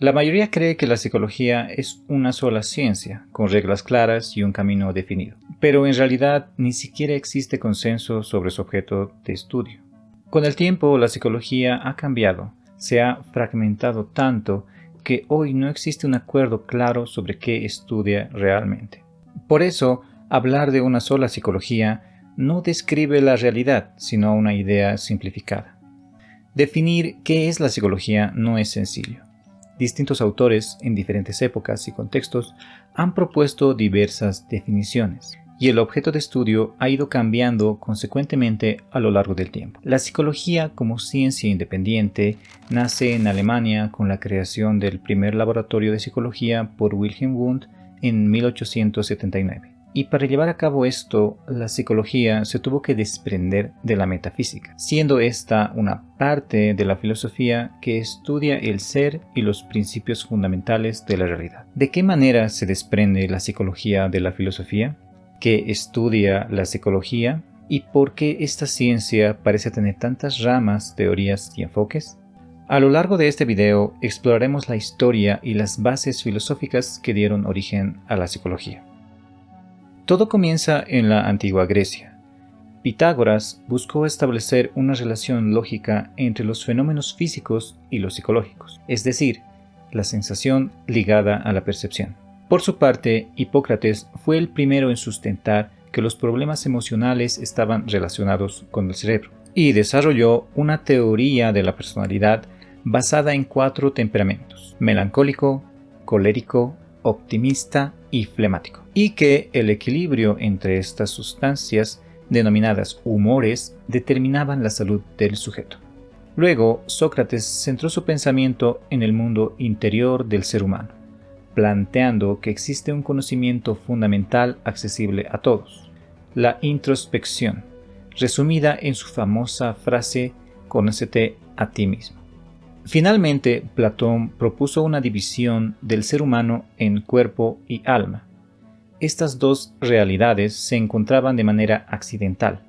La mayoría cree que la psicología es una sola ciencia, con reglas claras y un camino definido, pero en realidad ni siquiera existe consenso sobre su objeto de estudio. Con el tiempo, la psicología ha cambiado, se ha fragmentado tanto que hoy no existe un acuerdo claro sobre qué estudia realmente. Por eso, hablar de una sola psicología no describe la realidad, sino una idea simplificada. Definir qué es la psicología no es sencillo. Distintos autores, en diferentes épocas y contextos, han propuesto diversas definiciones, y el objeto de estudio ha ido cambiando consecuentemente a lo largo del tiempo. La psicología como ciencia independiente nace en Alemania con la creación del primer laboratorio de psicología por Wilhelm Wundt en 1879. Y para llevar a cabo esto, la psicología se tuvo que desprender de la metafísica, siendo esta una parte de la filosofía que estudia el ser y los principios fundamentales de la realidad. ¿De qué manera se desprende la psicología de la filosofía? ¿Qué estudia la psicología? ¿Y por qué esta ciencia parece tener tantas ramas, teorías y enfoques? A lo largo de este video exploraremos la historia y las bases filosóficas que dieron origen a la psicología. Todo comienza en la antigua Grecia. Pitágoras buscó establecer una relación lógica entre los fenómenos físicos y los psicológicos, es decir, la sensación ligada a la percepción. Por su parte, Hipócrates fue el primero en sustentar que los problemas emocionales estaban relacionados con el cerebro, y desarrolló una teoría de la personalidad basada en 4 temperamentos: melancólico, colérico, optimista y flemático, y que el equilibrio entre estas sustancias, denominadas humores, determinaban la salud del sujeto. Luego, Sócrates centró su pensamiento en el mundo interior del ser humano, planteando que existe un conocimiento fundamental accesible a todos: la introspección, resumida en su famosa frase «Conócete a ti mismo». Finalmente, Platón propuso una división del ser humano en cuerpo y alma. Estas dos realidades se encontraban de manera accidental.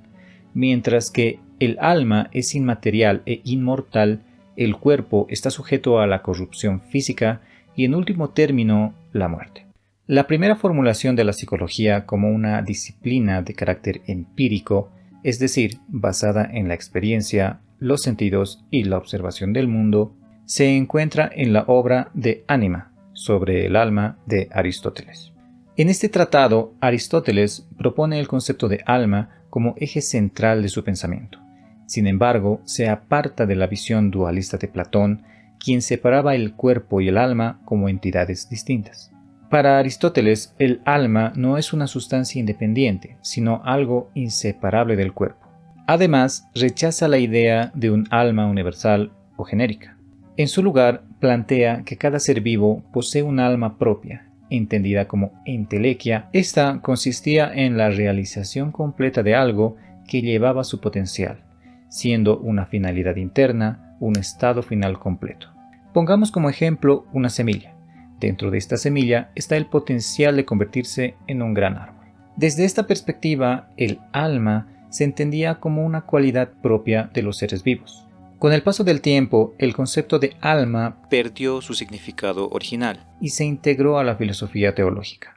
Mientras que el alma es inmaterial e inmortal, el cuerpo está sujeto a la corrupción física y, en último término, la muerte. La primera formulación de la psicología como una disciplina de carácter empírico, es decir, basada en la experiencia, los sentidos y la observación del mundo, se encuentra en la obra de Ánima, sobre el alma, de Aristóteles. En este tratado, Aristóteles propone el concepto de alma como eje central de su pensamiento. Sin embargo, se aparta de la visión dualista de Platón, quien separaba el cuerpo y el alma como entidades distintas. Para Aristóteles, el alma no es una sustancia independiente, sino algo inseparable del cuerpo. Además, rechaza la idea de un alma universal o genérica. En su lugar, plantea que cada ser vivo posee un alma propia, entendida como entelequia. Esta consistía en la realización completa de algo que llevaba su potencial, siendo una finalidad interna, un estado final completo. Pongamos como ejemplo una semilla. Dentro de esta semilla está el potencial de convertirse en un gran árbol. Desde esta perspectiva, el alma se entendía como una cualidad propia de los seres vivos. Con el paso del tiempo, el concepto de alma perdió su significado original y se integró a la filosofía teológica.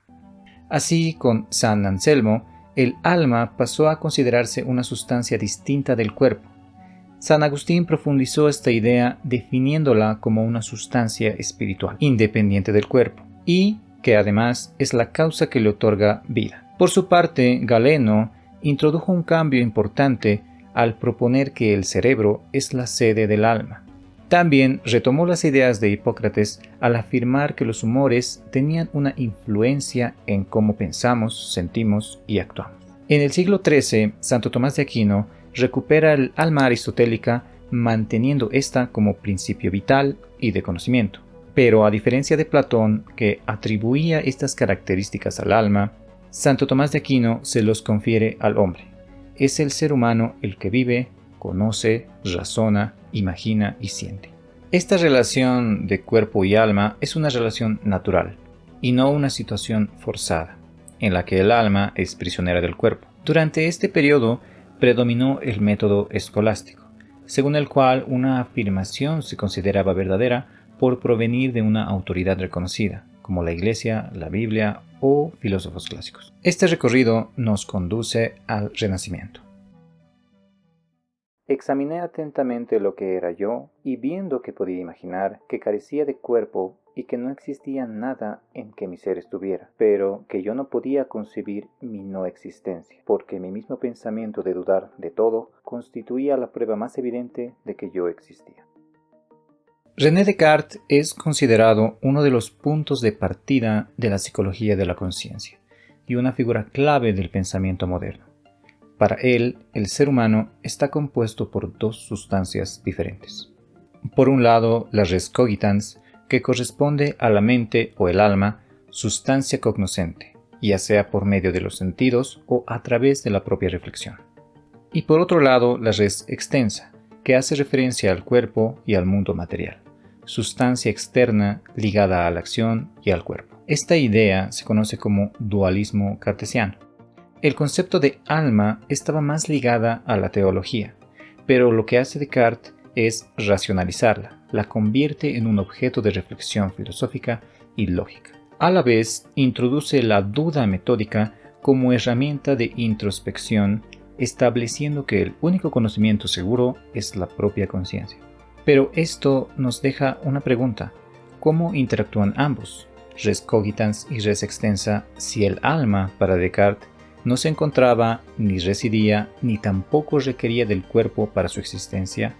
Así, con San Anselmo, el alma pasó a considerarse una sustancia distinta del cuerpo. San Agustín profundizó esta idea definiéndola como una sustancia espiritual, independiente del cuerpo, y que además es la causa que le otorga vida. Por su parte, Galeno introdujo un cambio importante al proponer que el cerebro es la sede del alma. También retomó las ideas de Hipócrates al afirmar que los humores tenían una influencia en cómo pensamos, sentimos y actuamos. En el siglo XIII, Santo Tomás de Aquino recupera el alma aristotélica, manteniendo esta como principio vital y de conocimiento. Pero a diferencia de Platón, que atribuía estas características al alma, Santo Tomás de Aquino se los confiere al hombre. Es el ser humano el que vive, conoce, razona, imagina y siente. Esta relación de cuerpo y alma es una relación natural y no una situación forzada, en la que el alma es prisionera del cuerpo. Durante este periodo predominó el método escolástico, según el cual una afirmación se consideraba verdadera por provenir de una autoridad reconocida, como la Iglesia, la Biblia o filósofos clásicos. Este recorrido nos conduce al Renacimiento. Examiné atentamente lo que era yo y viendo que podía imaginar que carecía de cuerpo y que no existía nada en que mi ser estuviera, pero que yo no podía concebir mi no existencia, porque mi mismo pensamiento de dudar de todo constituía la prueba más evidente de que yo existía. René Descartes es considerado uno de los puntos de partida de la psicología de la conciencia y una figura clave del pensamiento moderno. Para él, el ser humano está compuesto por dos sustancias diferentes. Por un lado, la res cogitans, que corresponde a la mente o el alma, sustancia cognoscente, ya sea por medio de los sentidos o a través de la propia reflexión. Y por otro lado, la res extensa, que hace referencia al cuerpo y al mundo material, sustancia externa ligada a la acción y al cuerpo. Esta idea se conoce como dualismo cartesiano. El concepto de alma estaba más ligada a la teología, pero lo que hace Descartes es racionalizarla, la convierte en un objeto de reflexión filosófica y lógica. A la vez, introduce la duda metódica como herramienta de introspección, estableciendo que el único conocimiento seguro es la propia conciencia. Pero esto nos deja una pregunta: ¿cómo interactúan ambos, res cogitans y res extensa, si el alma, para Descartes, no se encontraba, ni residía, ni tampoco requería del cuerpo para su existencia,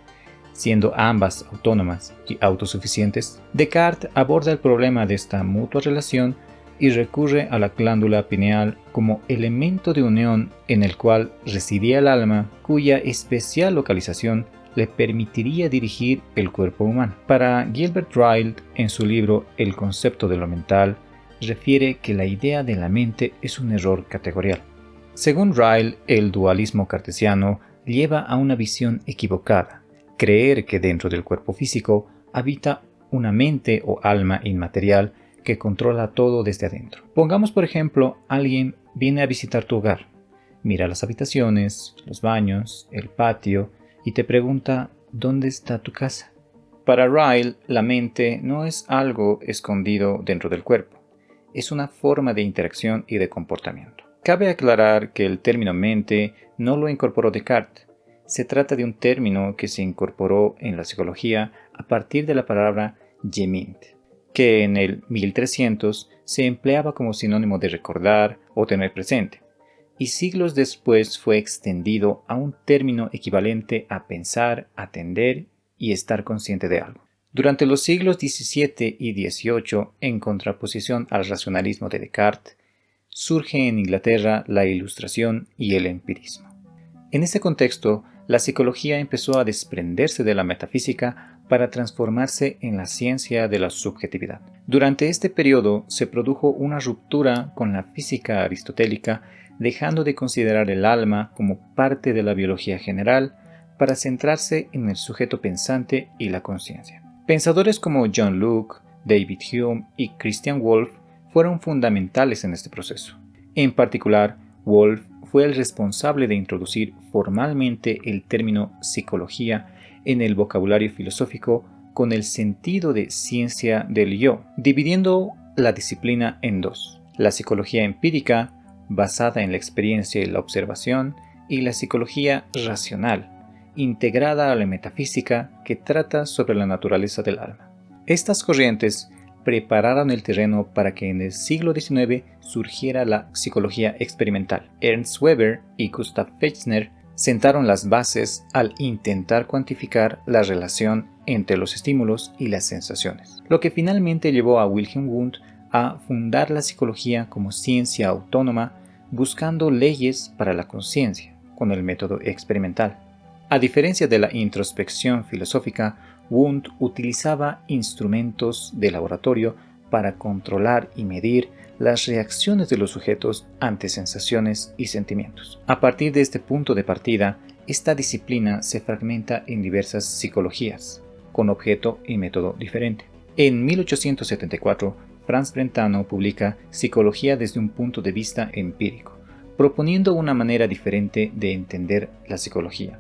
siendo ambas autónomas y autosuficientes? Descartes aborda el problema de esta mutua relación y recurre a la glándula pineal como elemento de unión en el cual residía el alma, cuya especial localización le permitiría dirigir el cuerpo humano. Para Gilbert Ryle, en su libro El concepto de lo mental, refiere que la idea de la mente es un error categorial. Según Ryle, el dualismo cartesiano lleva a una visión equivocada: creer que dentro del cuerpo físico habita una mente o alma inmaterial que controla todo desde adentro. Pongamos, por ejemplo, alguien viene a visitar tu hogar, mira las habitaciones, los baños, el patio y te pregunta: ¿dónde está tu casa? Para Ryle, la mente no es algo escondido dentro del cuerpo, es una forma de interacción y de comportamiento. Cabe aclarar que el término mente no lo incorporó Descartes. Se trata de un término que se incorporó en la psicología a partir de la palabra gemint, que en el 1300 se empleaba como sinónimo de recordar o tener presente, y siglos después fue extendido a un término equivalente a pensar, atender y estar consciente de algo. Durante los siglos XVII y XVIII, en contraposición al racionalismo de Descartes, surge en Inglaterra la Ilustración y el empirismo. En este contexto, la psicología empezó a desprenderse de la metafísica para transformarse en la ciencia de la subjetividad. Durante este periodo se produjo una ruptura con la física aristotélica, dejando de considerar el alma como parte de la biología general para centrarse en el sujeto pensante y la conciencia. Pensadores como John Locke, David Hume y Christian Wolff fueron fundamentales en este proceso. En particular, Wolff fue el responsable de introducir formalmente el término psicología en el vocabulario filosófico con el sentido de ciencia del yo, dividiendo la disciplina en dos: la psicología empírica, basada en la experiencia y la observación, y la psicología racional, integrada a la metafísica, que trata sobre la naturaleza del alma. Estas corrientes prepararon el terreno para que en el siglo XIX surgiera la psicología experimental. Ernst Weber y Gustav Fechner sentaron las bases al intentar cuantificar la relación entre los estímulos y las sensaciones, lo que finalmente llevó a Wilhelm Wundt a fundar la psicología como ciencia autónoma, buscando leyes para la conciencia con el método experimental. A diferencia de la introspección filosófica, Wundt utilizaba instrumentos de laboratorio para controlar y medir las reacciones de los sujetos ante sensaciones y sentimientos. A partir de este punto de partida, esta disciplina se fragmenta en diversas psicologías, con objeto y método diferente. En 1874, Franz Brentano publica Psicología desde un punto de vista empírico, proponiendo una manera diferente de entender la psicología,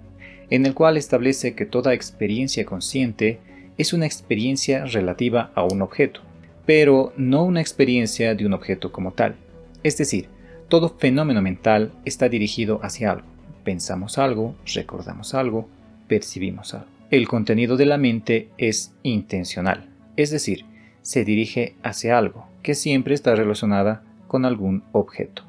en el cual establece que toda experiencia consciente es una experiencia relativa a un objeto, pero no una experiencia de un objeto como tal. Es decir, todo fenómeno mental está dirigido hacia algo. Pensamos algo, recordamos algo, percibimos algo. El contenido de la mente es intencional, es decir, se dirige hacia algo que siempre está relacionada con algún objeto.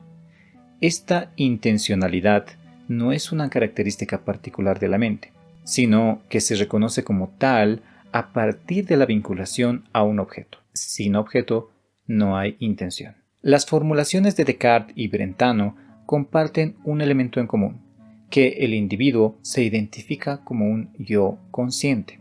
Esta intencionalidad no es una característica particular de la mente, sino que se reconoce como tal a partir de la vinculación a un objeto. Sin objeto no hay intención. Las formulaciones de Descartes y Brentano comparten un elemento en común, que el individuo se identifica como un yo consciente.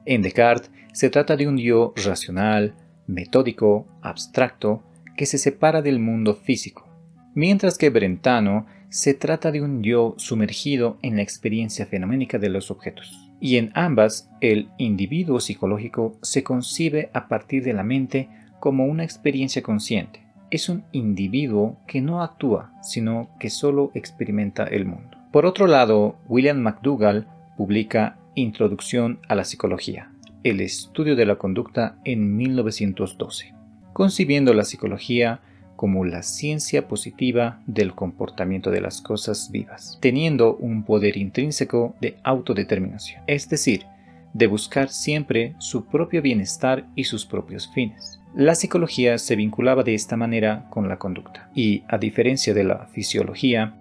En Descartes se trata de un yo racional, metódico, abstracto, que se separa del mundo físico, mientras que Brentano se trata de un yo sumergido en la experiencia fenoménica de los objetos. Y en ambas, el individuo psicológico se concibe a partir de la mente como una experiencia consciente. Es un individuo que no actúa, sino que solo experimenta el mundo. Por otro lado, William McDougall publica Introducción a la Psicología, el estudio de la conducta en 1912, concibiendo la psicología como la ciencia positiva del comportamiento de las cosas vivas, teniendo un poder intrínseco de autodeterminación, es decir, de buscar siempre su propio bienestar y sus propios fines. La psicología se vinculaba de esta manera con la conducta, y a diferencia de la fisiología,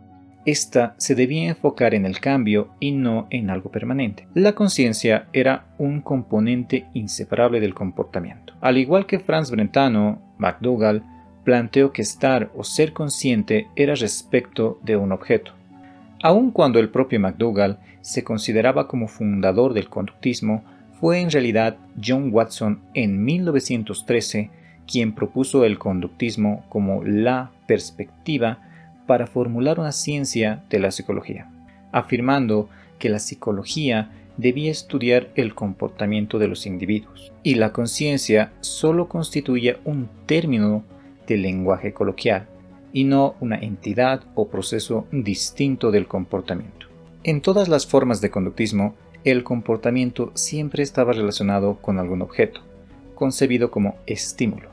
esta se debía enfocar en el cambio y no en algo permanente. La conciencia era un componente inseparable del comportamiento. Al igual que Franz Brentano, McDougall planteó que estar o ser consciente era respecto de un objeto. Aun cuando el propio McDougall se consideraba como fundador del conductismo, fue en realidad John Watson en 1913 quien propuso el conductismo como la perspectiva para formular una ciencia de la psicología, afirmando que la psicología debía estudiar el comportamiento de los individuos y la conciencia solo constituía un término del lenguaje coloquial y no una entidad o proceso distinto del comportamiento. En todas las formas de conductismo, el comportamiento siempre estaba relacionado con algún objeto, concebido como estímulo,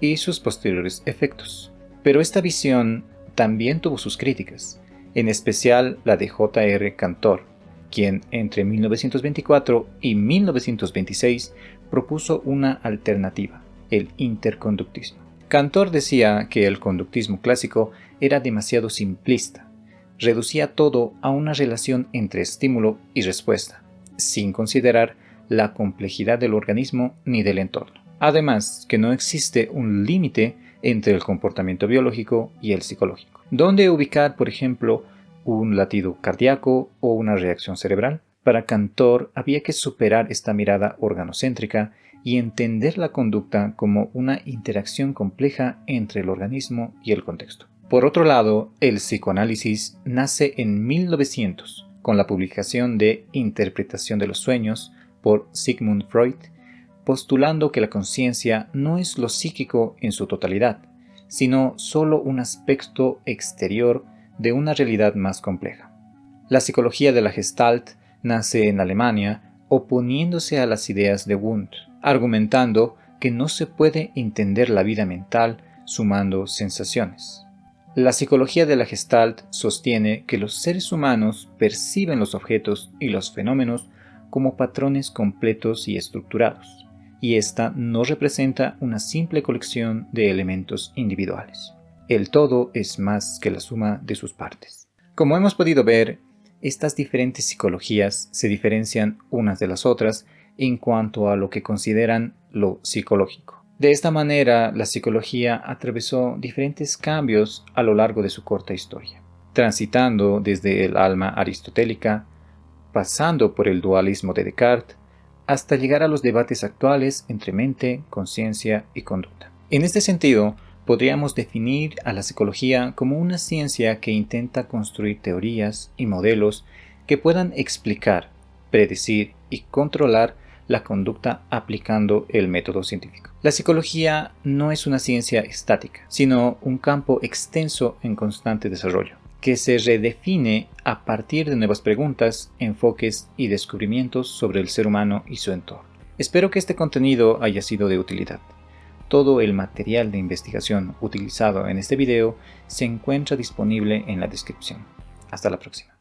y sus posteriores efectos. Pero esta visión también tuvo sus críticas, en especial la de J.R. Cantor, quien entre 1924 y 1926 propuso una alternativa, el interconductismo. Cantor decía que el conductismo clásico era demasiado simplista, reducía todo a una relación entre estímulo y respuesta, sin considerar la complejidad del organismo ni del entorno. Además, que no existe un límite entre el comportamiento biológico y el psicológico. ¿Dónde ubicar, por ejemplo, un latido cardíaco o una reacción cerebral? Para Cantor había que superar esta mirada organocéntrica y entender la conducta como una interacción compleja entre el organismo y el contexto. Por otro lado, el psicoanálisis nace en 1900 con la publicación de Interpretación de los sueños por Sigmund Freud, postulando que la conciencia no es lo psíquico en su totalidad, sino solo un aspecto exterior de una realidad más compleja. La psicología de la Gestalt nace en Alemania oponiéndose a las ideas de Wundt, argumentando que no se puede entender la vida mental sumando sensaciones. La psicología de la Gestalt sostiene que los seres humanos perciben los objetos y los fenómenos como patrones completos y estructurados, y esta no representa una simple colección de elementos individuales. El todo es más que la suma de sus partes. Como hemos podido ver, estas diferentes psicologías se diferencian unas de las otras en cuanto a lo que consideran lo psicológico. De esta manera, la psicología atravesó diferentes cambios a lo largo de su corta historia, transitando desde el alma aristotélica, pasando por el dualismo de Descartes, hasta llegar a los debates actuales entre mente, conciencia y conducta. En este sentido, podríamos definir a la psicología como una ciencia que intenta construir teorías y modelos que puedan explicar, predecir y controlar la conducta aplicando el método científico. La psicología no es una ciencia estática, sino un campo extenso en constante desarrollo, que se redefine a partir de nuevas preguntas, enfoques y descubrimientos sobre el ser humano y su entorno. Espero que este contenido haya sido de utilidad. Todo el material de investigación utilizado en este video se encuentra disponible en la descripción. Hasta la próxima.